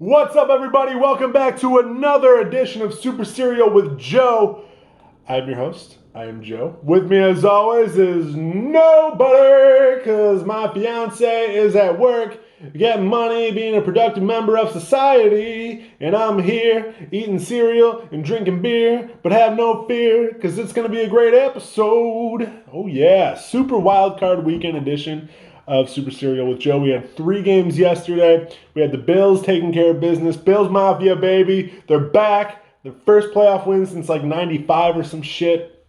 What's up, everybody? Welcome back to another edition of Super Serial with Joe. I'm your host. I am Joe. With me, as always, is nobody, because my fiance is at work getting money, being a productive member of society, and I'm here eating cereal and drinking beer, but have no fear, because it's going to be a great episode. Oh, yeah. Super Wildcard Weekend edition of Super Serial with Joe. We had 3 games yesterday. We had the Bills taking care of business. Bills Mafia, baby. They're back. Their first playoff win since like 95 or some shit.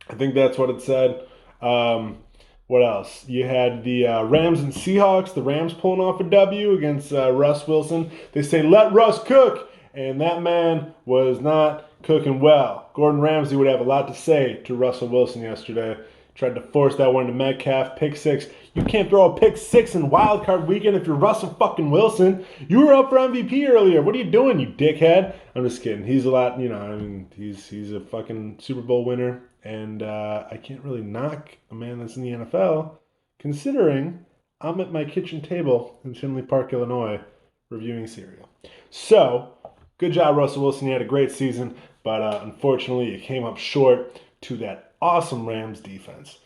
I think that's what it said. What else? You had the Rams and Seahawks. The Rams pulling off a W against Russ Wilson. They say, let Russ cook. And that man was not cooking well. Gordon Ramsay would have a lot to say to Russell Wilson yesterday. Tried to force that one to Metcalf. Pick 6. You can't throw a pick 6 in wildcard weekend if you're Russell fucking Wilson. You were up for MVP earlier. What are you doing, you dickhead? I'm just kidding. He's a lot, he's a fucking Super Bowl winner. And I can't really knock a man that's in the NFL, considering I'm at my kitchen table in Tinley Park, Illinois, reviewing cereal. So, good job, Russell Wilson. You had a great season, but unfortunately, you came up short to that awesome Rams defense.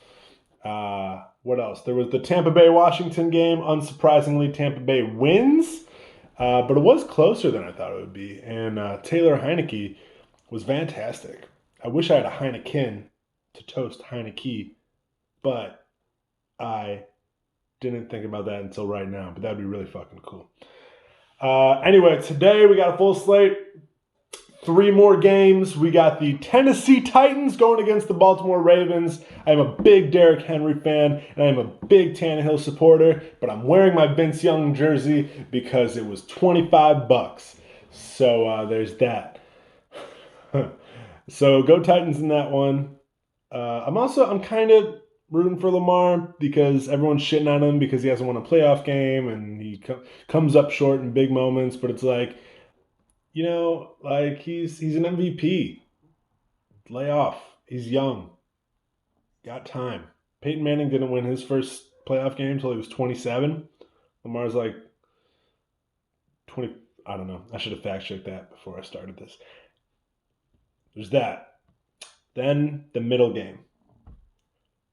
What else? There was the Tampa Bay-Washington game. Unsurprisingly, Tampa Bay wins, but it was closer than I thought it would be. And Taylor Heineke was fantastic. I wish I had a Heineken to toast Heineke, but I didn't think about that until right now. But that would be really fucking cool. Anyway, today we got a full slate. 3 more games. We got the Tennessee Titans going against the Baltimore Ravens. I am a big Derrick Henry fan, and I am a big Tannehill supporter, but I'm wearing my Vince Young jersey because it was $25. So there's that. So go Titans in that one. I'm kind of rooting for Lemur because everyone's shitting on him because he hasn't won a playoff game and he comes up short in big moments, but it's like, he's an MVP. Lay off. He's young. Got time. Peyton Manning didn't win his first playoff game until he was 27. Lamar's like 20. I don't know. I should have fact-checked that before I started this. There's that. Then the middle game,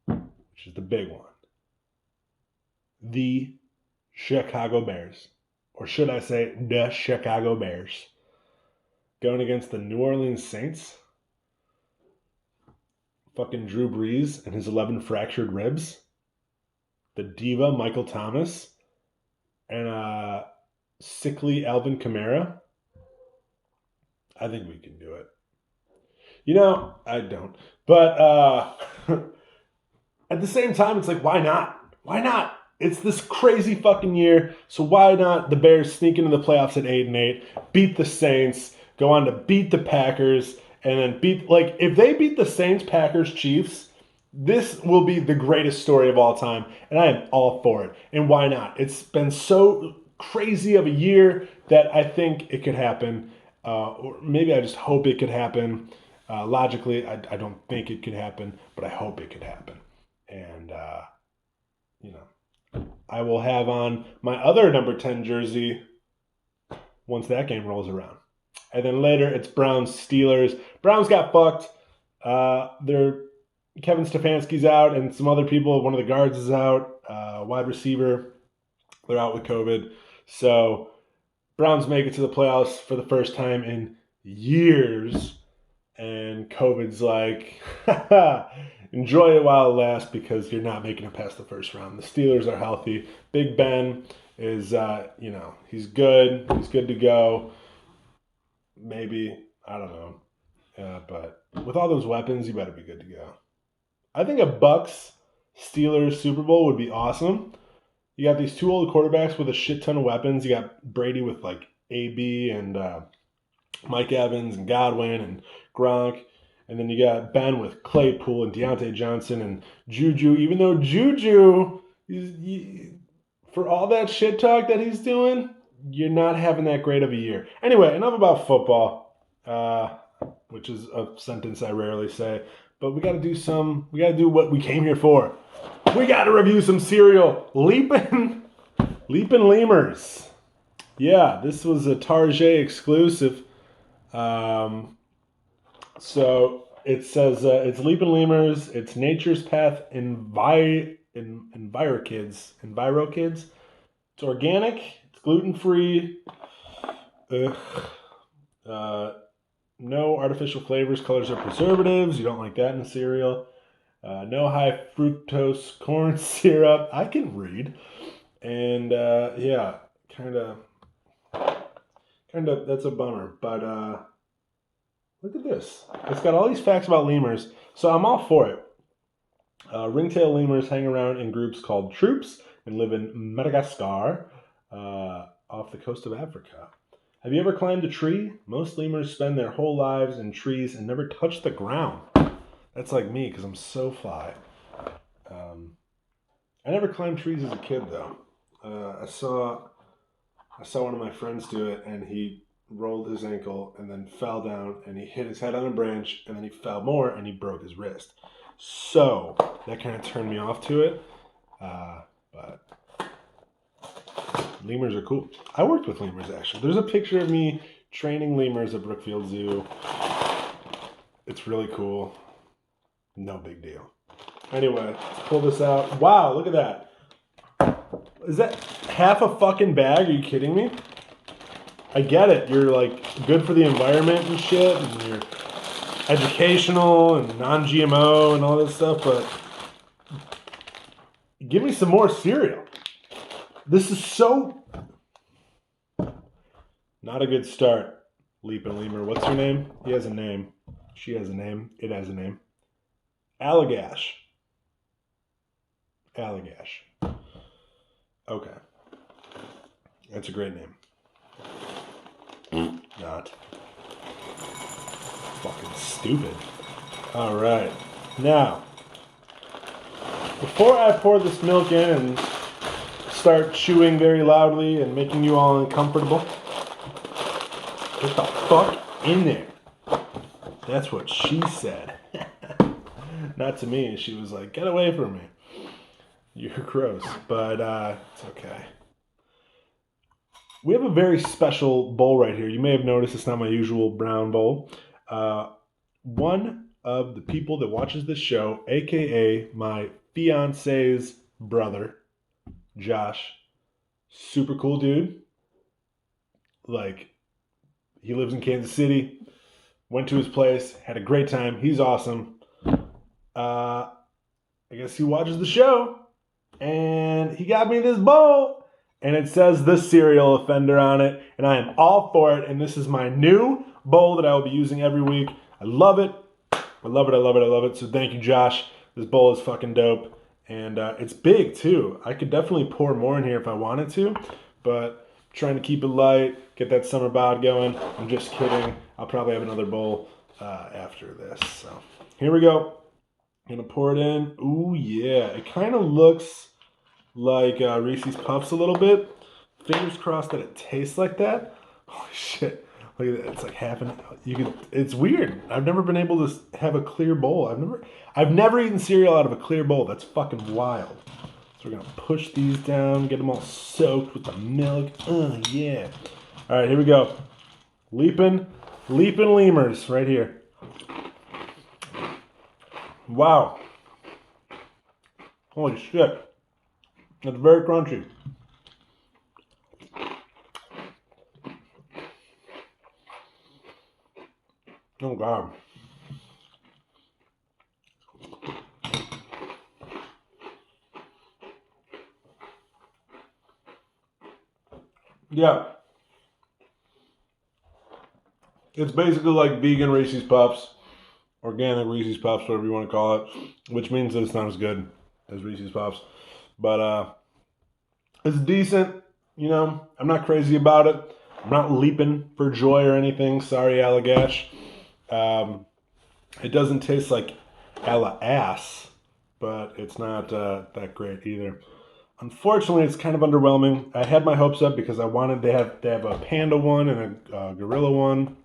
which is the big one. The Chicago Bears. Or should I say the Chicago Bears. Going against the New Orleans Saints. Fucking Drew Brees and his 11 fractured ribs. The diva Michael Thomas. And sickly Alvin Kamara. I think we can do it. I don't. But at the same time, it's like, why not? Why not? It's this crazy fucking year. So why not the Bears sneak into the playoffs at 8-8, beat the Saints, go on to beat the Packers, and then if they beat the Saints, Packers, Chiefs, this will be the greatest story of all time. And I am all for it. And why not? It's been so crazy of a year that I think it could happen. Or maybe I just hope it could happen. Logically, I don't think it could happen, but I hope it could happen. And, I will have on my other number 10 jersey once that game rolls around. And then later, it's Browns-Steelers. Browns got fucked. Kevin Stefanski's out, and some other people. One of the guards is out. Wide receiver, they're out with COVID. So, Browns make it to the playoffs for the first time in years. And COVID's like, enjoy it while it lasts because you're not making it past the first round. The Steelers are healthy. Big Ben is, he's good. He's good to go. Maybe. I don't know. But with all those weapons, you better be good to go. I think a Bucks-Steelers Super Bowl would be awesome. You got these 2 old quarterbacks with a shit ton of weapons. You got Brady with like AB and Mike Evans and Godwin and Gronk. And then you got Ben with Claypool and Deontay Johnson and Juju. Even though Juju, for all that shit talk that he's doing, you're not having that great of a year. Anyway, enough about football, which is a sentence I rarely say. But we got to do what we came here for. We got to review some cereal. Leapin' Lemurs. Yeah, this was a Target exclusive. Um, so it says it's Leaping Lemurs. It's Nature's Path Enviro Kids. It's organic. It's gluten free. Uh, no artificial flavors, colors, or preservatives. You don't like that in cereal. No high fructose corn syrup. I can read. And yeah, kind of, that's a bummer. But look at this. It's got all these facts about lemurs. So I'm all for it. Ringtail lemurs hang around in groups called troops and live in Madagascar, off the coast of Africa. Have you ever climbed a tree? Most lemurs spend their whole lives in trees and never touch the ground. That's like me because I'm so fly. I never climbed trees as a kid though. I saw one of my friends do it, and he rolled his ankle and then fell down, and he hit his head on a branch, and then he fell more, and he broke his wrist. So that kind of turned me off to it. But lemurs are cool. I worked with lemurs actually. There's a picture of me training lemurs at Brookfield Zoo. It's really cool. No big deal. Anyway, let's pull this out. Wow, look at that. Is that half a fucking bag? Are you kidding me? I get it. You're like good for the environment and shit, and you're educational and non-GMO and all this stuff, but give me some more cereal. This is so not a good start. Leaping Lemur. What's her name? He has a name. She has a name. It has a name. Allagash. Allagash. Okay. That's a great name. Not. Fucking stupid. Alright. Now, before I pour this milk in and start chewing very loudly and making you all uncomfortable, get the fuck in there. That's what she said. Not to me. She was like, get away from me. You're gross. But it's okay. We have a very special bowl right here. You may have noticed it's not my usual brown bowl. One of the people that watches this show, aka my fiance's brother, Josh, super cool dude. Like, he lives in Kansas City. Went to his place, had a great time. He's awesome. I guess he watches the show, and he got me this bowl, and it says The Cereal Offender on it, and I am all for it, and this is my new bowl that I will be using every week. I love it. I love it, I love it, I love it. So thank you, Josh. This bowl is fucking dope, and it's big, too. I could definitely pour more in here if I wanted to, but I'm trying to keep it light, get that summer bod going. I'm just kidding. I'll probably have another bowl after this. So here we go. I'm gonna pour it in. Ooh, yeah. It kind of looks like Reese's Puffs a little bit. Fingers crossed that it tastes like that. Holy shit. Look at that. It's like half an... It's weird. I've never been able to have a clear bowl. I've never eaten cereal out of a clear bowl. That's fucking wild. So we're gonna push these down, get them all soaked with the milk. Oh, yeah. All right, here we go. Leaping lemurs right here. Wow. Holy shit. That's very crunchy. Oh, God. Yeah. It's basically like vegan Reese's Puffs. Organic Reese's Puffs, whatever you want to call it, which means that it's not as good as Reese's Puffs, but it's decent. You know, I'm not crazy about it. I'm not leaping for joy or anything. Sorry, Allagash. It doesn't taste like Alla ass, but it's not that great either. Unfortunately, it's kind of underwhelming. I had my hopes up because they have a panda one and a gorilla one.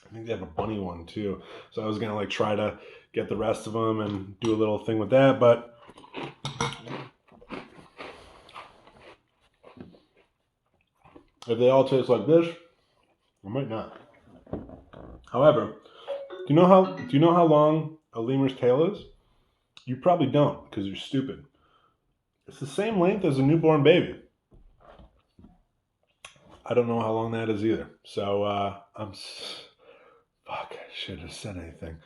I think they have a bunny one too. So I was gonna like try to get the rest of them and do a little thing with that, but If they all taste like this, I might not. However, do you know how long a lemur's tail is? You probably don't, because you're stupid. It's the same length as a newborn baby. I don't know how long that is either. So fuck, I should have said anything.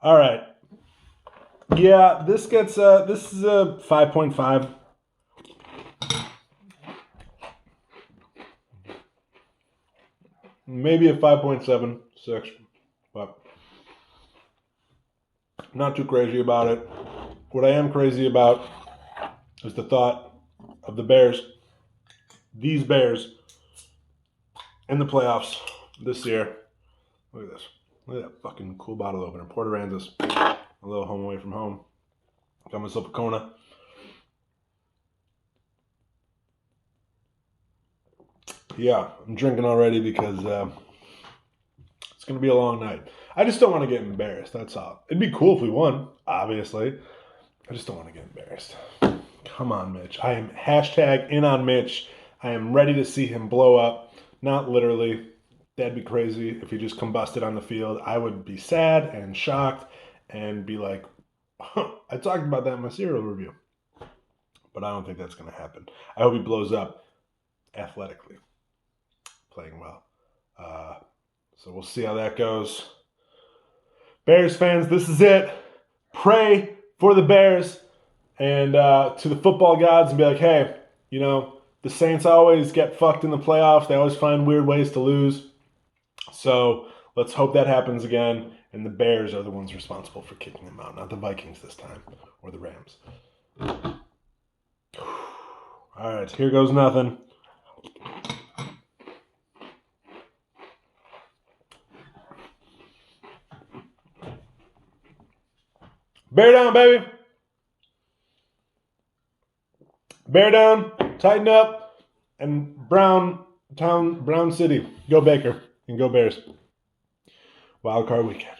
All right. Yeah, this is a 5.5. Maybe a 5.76, but not too crazy about it. What I am crazy about is the thought of the Bears, these Bears, in the playoffs this year. Look at this. Look at that fucking cool bottle opener. Port Aransas. A little home away from home. Got myself a Kona. Yeah, I'm drinking already because it's going to be a long night. I just don't want to get embarrassed, that's all. It'd be cool if we won, obviously. I just don't want to get embarrassed. Come on, Mitch. I am hashtag in on Mitch. I am ready to see him blow up. Not literally. That'd be crazy if he just combusted on the field. I would be sad and shocked and be like, I talked about that in my cereal review. But I don't think that's going to happen. I hope he blows up athletically, playing well. So we'll see how that goes. Bears fans, this is it. Pray for the Bears and to the football gods and be like, hey, you know, the Saints always get fucked in the playoffs. They always find weird ways to lose. So let's hope that happens again. And the Bears are the ones responsible for kicking them out, not the Vikings this time, or the Rams. All right, here goes nothing. Bear down, baby. Bear down, tighten up, and Brown City. Go Baker and go Bears. Wild card weekend.